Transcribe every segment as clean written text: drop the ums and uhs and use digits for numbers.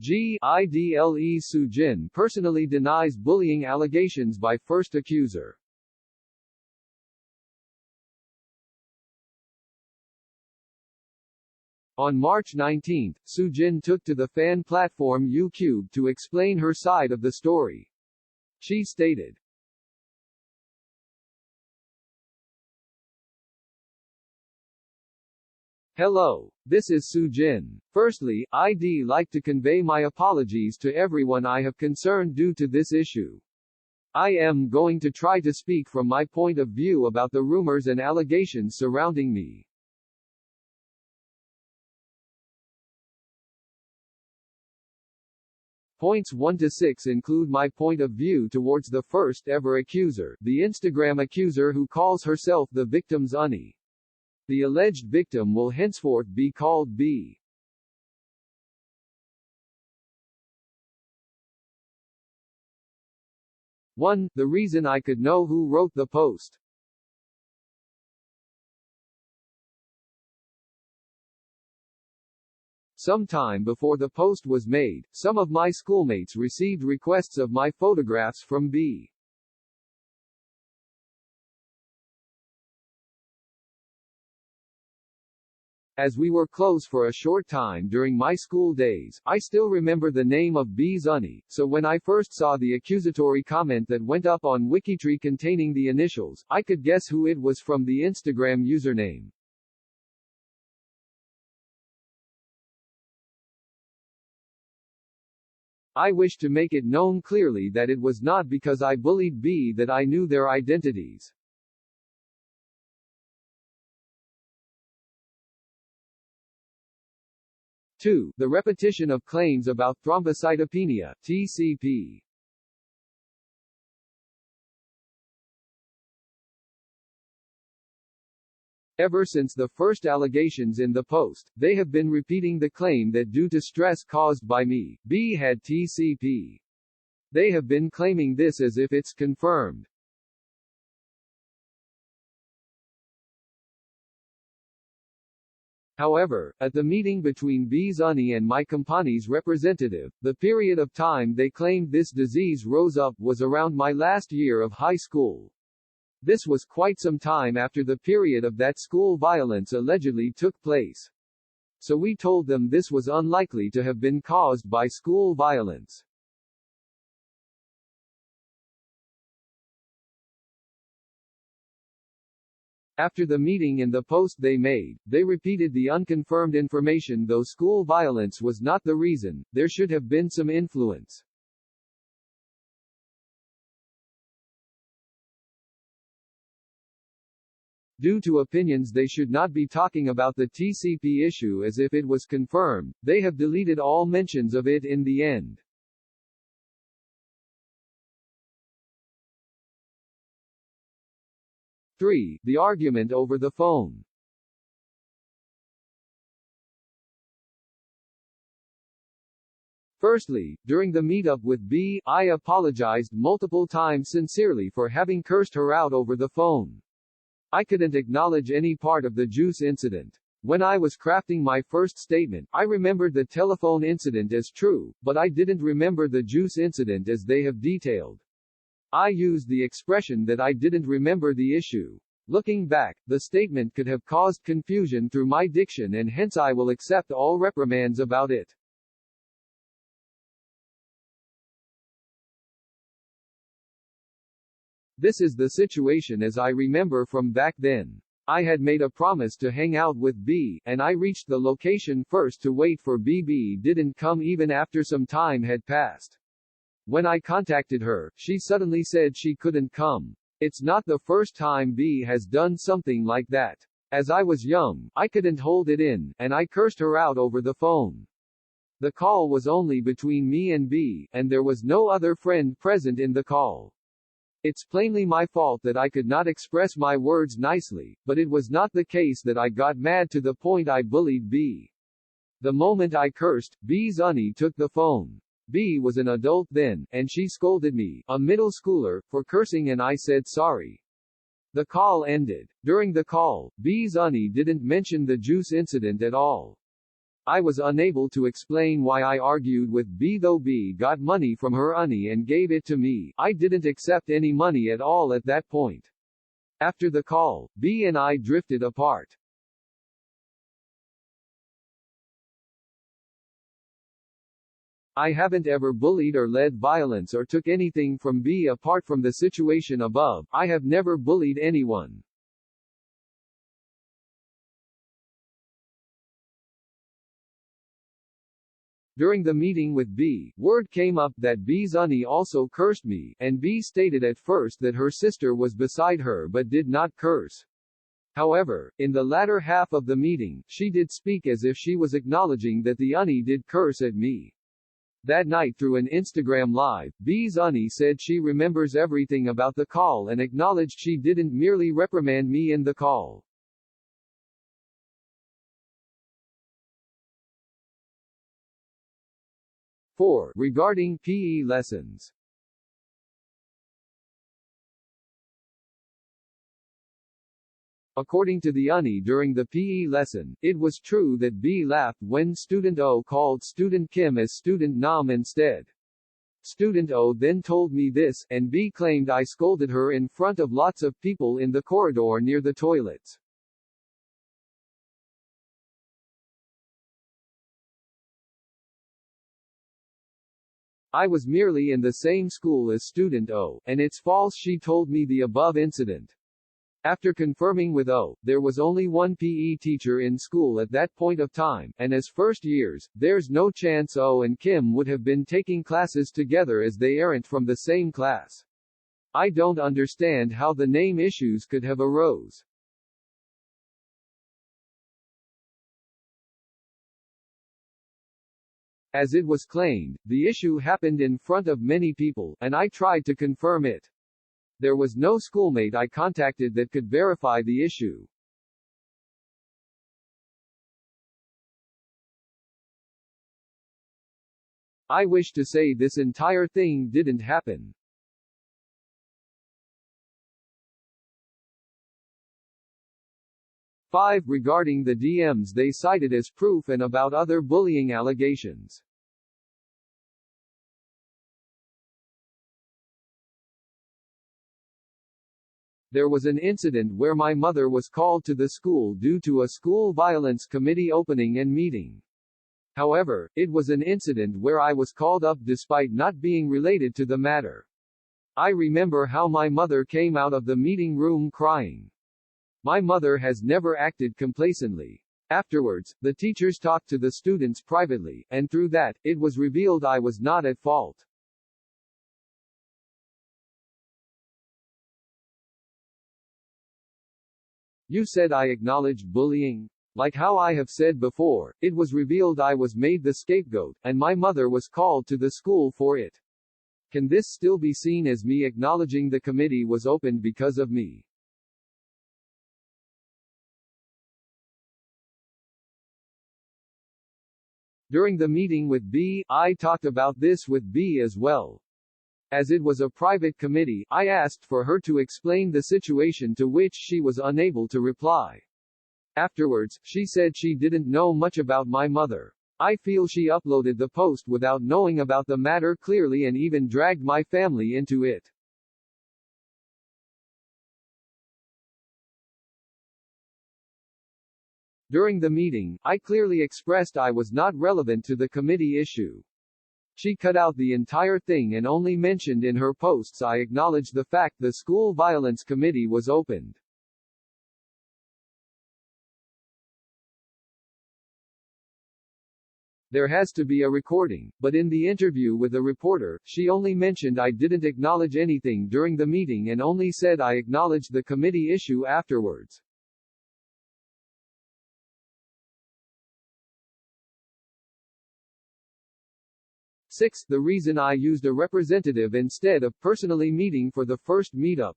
DLE Soojin personally denies bullying allegations by first accuser. On March 19, Soojin took to the fan platform YouTube to explain her side of the story. She stated, "Hello, this is Soojin. Firstly, I'd like to convey my apologies to everyone I have concerned due to this issue. I am going to try to speak from my point of view about the rumors and allegations surrounding me. Points 1 to 6 include my point of view towards the first ever accuser, the Instagram accuser who calls herself the victim's Unnie. The alleged victim will henceforth be called B. 1. The reason I could know who wrote the post. Sometime before the post was made, some of my schoolmates received requests of my photographs from B. As we were close for a short time during my school days, I still remember the name of B's Unnie, so when I first saw the accusatory comment that went up on Wikitree containing the initials, I could guess who it was from the Instagram username. I wish to make it known clearly that it was not because I bullied B that I knew their identities. 2. The repetition of claims about thrombocytopenia, TCP. Ever since the first allegations in the post, they have been repeating the claim that due to stress caused by me, B had TCP. They have been claiming this as if it's confirmed. However, at the meeting between B's Unnie and my company's representative, the period of time they claimed this disease rose up was around my last year of high school. This was quite some time after the period of that school violence allegedly took place. So we told them this was unlikely to have been caused by school violence. After the meeting in the post they made, they repeated the unconfirmed information though school violence was not the reason, there should have been some influence. Due to opinions they should not be talking about the TCP issue as if it was confirmed, they have deleted all mentions of it in the end. Three. The argument over the phone. Firstly, during the meetup with B, I apologized multiple times sincerely for having cursed her out over the phone. I couldn't acknowledge any part of the juice incident. When I was crafting my first statement, I remembered the telephone incident as true, but I didn't remember the juice incident as they have detailed. I used the expression that I didn't remember the issue. Looking back, the statement could have caused confusion through my diction and hence I will accept all reprimands about it. This is the situation as I remember from back then. I had made a promise to hang out with B, and I reached the location first to wait for B. B didn't come even after some time had passed. When I contacted her, she suddenly said she couldn't come. It's not the first time B has done something like that. As I was young, I couldn't hold it in, and I cursed her out over the phone. The call was only between me and B, and there was no other friend present in the call. It's plainly my fault that I could not express my words nicely, but it was not the case that I got mad to the point I bullied B. The moment I cursed, B's Unnie took the phone. B was an adult then, and she scolded me, a middle schooler, for cursing and I said sorry. The call ended. During the call, B's Unnie didn't mention the juice incident at all. I was unable to explain why I argued with B, though B got money from her auntie and gave it to me. I didn't accept any money at all at that point. After the call, B and I drifted apart. I haven't ever bullied or led violence or took anything from B apart from the situation above. I have never bullied anyone. During the meeting with B, word came up that B's auntie also cursed me, and B stated at first that her sister was beside her but did not curse. However, in the latter half of the meeting, she did speak as if she was acknowledging that the auntie did curse at me. That night through an Instagram live, B's auntie said she remembers everything about the call and acknowledged she didn't merely reprimand me in the call. Four. Regarding PE lessons. According to the auntie during the PE lesson, it was true that B laughed when student O called student Kim as student Nam instead. Student O then told me this, and B claimed I scolded her in front of lots of people in the corridor near the toilets. I was merely in the same school as student O, and it's false she told me the above incident. After confirming with O, there was only one PE teacher in school at that point of time, and as first years, there's no chance O and Kim would have been taking classes together as they aren't from the same class. I don't understand how the name issues could have arose. As it was claimed, the issue happened in front of many people, and I tried to confirm it. There was no schoolmate I contacted that could verify the issue. I wish to say this entire thing didn't happen. 5. Regarding the DMs they cited as proof and about other bullying allegations. There was an incident where my mother was called to the school due to a school violence committee opening and meeting. However, it was an incident where I was called up despite not being related to the matter. I remember how my mother came out of the meeting room crying. My mother has never acted complacently. Afterwards, the teachers talked to the students privately, and through that, it was revealed I was not at fault. You said I acknowledged bullying? Like how I have said before, it was revealed I was made the scapegoat, and my mother was called to the school for it. Can this still be seen as me acknowledging the committee was opened because of me? During the meeting with B, I talked about this with B as well. As it was a private committee, I asked for her to explain the situation, to which she was unable to reply. Afterwards, she said she didn't know much about my mother. I feel she uploaded the post without knowing about the matter clearly and even dragged my family into it. During the meeting, I clearly expressed I was not relevant to the committee issue. She cut out the entire thing and only mentioned in her posts I acknowledged the fact the school violence committee was opened. There has to be a recording, but in the interview with the reporter, she only mentioned I didn't acknowledge anything during the meeting and only said I acknowledged the committee issue afterwards. Six. The reason I used a representative instead of personally meeting for the first meetup.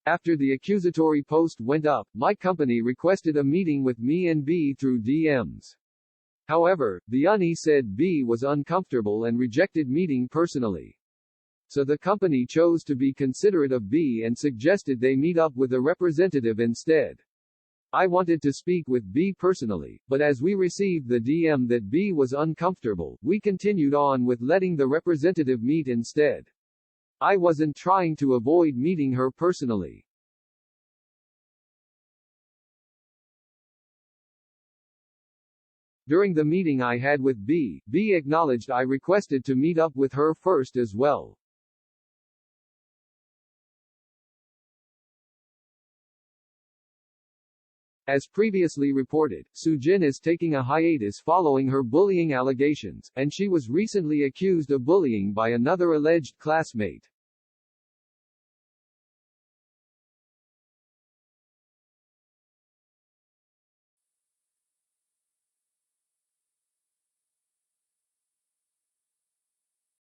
After the accusatory post went up, my company requested a meeting with me and B through DMs. However, the auntie said B was uncomfortable and rejected meeting personally. So the company chose to be considerate of B and suggested they meet up with a representative instead. I wanted to speak with B personally, but as we received the DM that B was uncomfortable, we continued on with letting the representative meet instead. I wasn't trying to avoid meeting her personally. During the meeting I had with B, B acknowledged I requested to meet up with her first as well. As previously reported, Soojin is taking a hiatus following her bullying allegations, and she was recently accused of bullying by another alleged classmate.